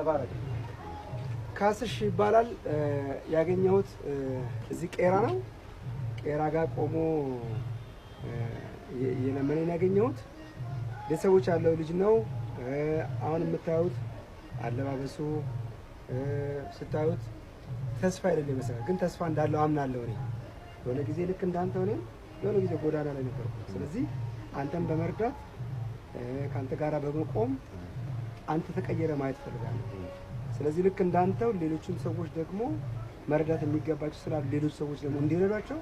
ተባረክ ካስሽ ይባላል ያገኘሁት እዚህ ቄራ ነው ቄራ ጋር ቆሞ የለመነኝ ያገኘሁት ለሰዎች ያለው ልጅ ነው አሁን የምታዩት አለባበሱ ስታዩት ተስፋ አይደለም መሰለኝ ግን ተስፋ እንዳለው አምናለሁ እኔ የሆነ ጊዜ ልክ እንዳንተ ሆነ የሆነ ጊዜ ጎዳና ላይ ነበርኩ ስለዚህ አንተን በመርዳት ካንተ ጋራ በመቆም አንተ ተቀየረ ማየት ፈልጋለሁ ስለዚህ ልክ እንዳንተው ሌሎችም ሰዎች ደግሞ መርዳት የሚገባቸው ስላሉ ሌሎች ሰዎች ደግሞ እንዲረዷቸው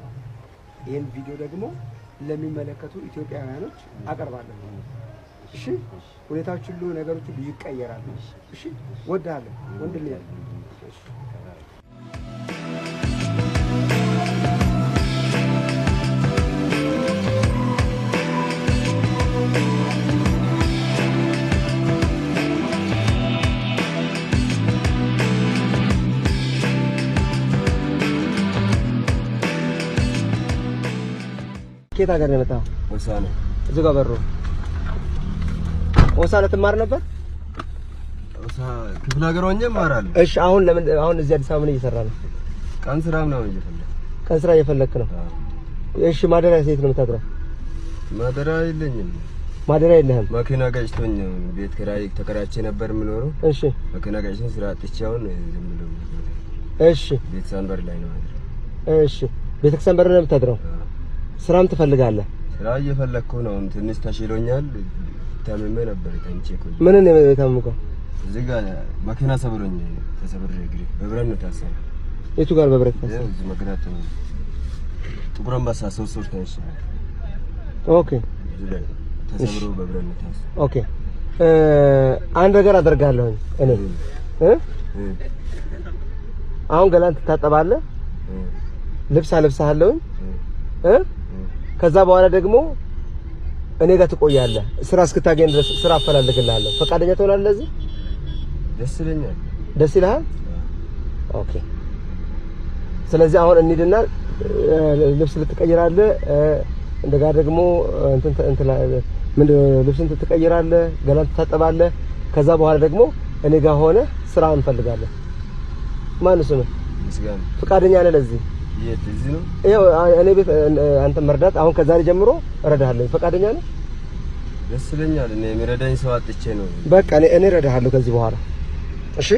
ይሄን ቪዲዮ ደግሞ ለሚመለከቱ ኢትዮጵያውያኖች አቀርባለሁ እሺ ሁኔታዎች ሁሉ ነገሮች ሁሉ ይቀየራሉ እሺ ወዳለሁ ወንድሜ እሺ ኬታ ጋር ነው መጣው ወሳነ እዚህ ጋር በሩ ወሳነ ትማር ነበር ወሳ ክፍለ ሀገር ሆኜ እማራለሁ እሺ አሁን ለምን አሁን እዚህ አዲስ አበባ ምን እየሰራ ነው ቀን ስራ ምናምን እየፈለክ ቀን ስራ እየፈለክ ነው እሺ ማደሪያ ሴት ነው የምታድረው ማደሪያ የለኝም ማደሪያ የለህም መኪና ጋጭቶኝ ቤት ኪራይ ተከራይቼ ነበር የምኖረው እሺ መኪና ጋጭቶኝ ስራ አጥቼ አሁን ዝም ብሎ እሺ ቤት ሰንበር ላይ ነው እሺ ቤት ሰንበር ላይ ነው የምታድረው ስራም ትፈልጋለህ ስራ እየፈለኩ ነው ትንሽ ተሽሎኛል ታመመ ነበር ታንቼኮ ምን ነው የታመመው እዚህ ጋር መኪና ሰብሮኝ ተሰብሬ እግሬ በብረት ነው ታሰረ የቱ ጋር በብረት ታሰረ እዚህ መግራት ነው ጥቁር አንበሳ 3 ሰዎች ታሰረ ኦኬ ተሰብሮ በብረት ነው ታሰረ ኦኬ አንድ ነገር አደርጋለሁ እኔ አሁን ገላን ትታጠባለህ ልብስ አለብስሃለሁ ከዛ በኋላ ደግሞ እኔ ጋር ትቆያለህ ስራ እስክታገኝ ድረስ ስራ አፈላልግልሃለሁ ፈቃደኛ ትሆናለህ እዚህ ደስ ይለኛል ደስ ይልሃል ኦኬ ስለዚህ አሁን እንሂድና ልብስ ልትቀይራለህ እንደጋ ደግሞ እንትን ምን ልብስን ትቀይራለህ ገላን ትታጠባለህ ከዛ በኋላ ደግሞ እኔ ጋር ሆነ ስራ እንፈልጋለን ማን እሱ ነው ምስጋና ፈቃደኛ ነህ ለዚህ እዚህ ነው ይሄው እኔ ቤት አንተ መርዳት አሁን ከዛሬ ጀምሮ እረዳሃለሁ ፈቃደኛ ነህ ደስ ይለኛል እኔ የሚረዳኝ ሰው አጥቼ ነው በቃ እኔ እረዳሃለሁ ከዚህ በኋላ እሺ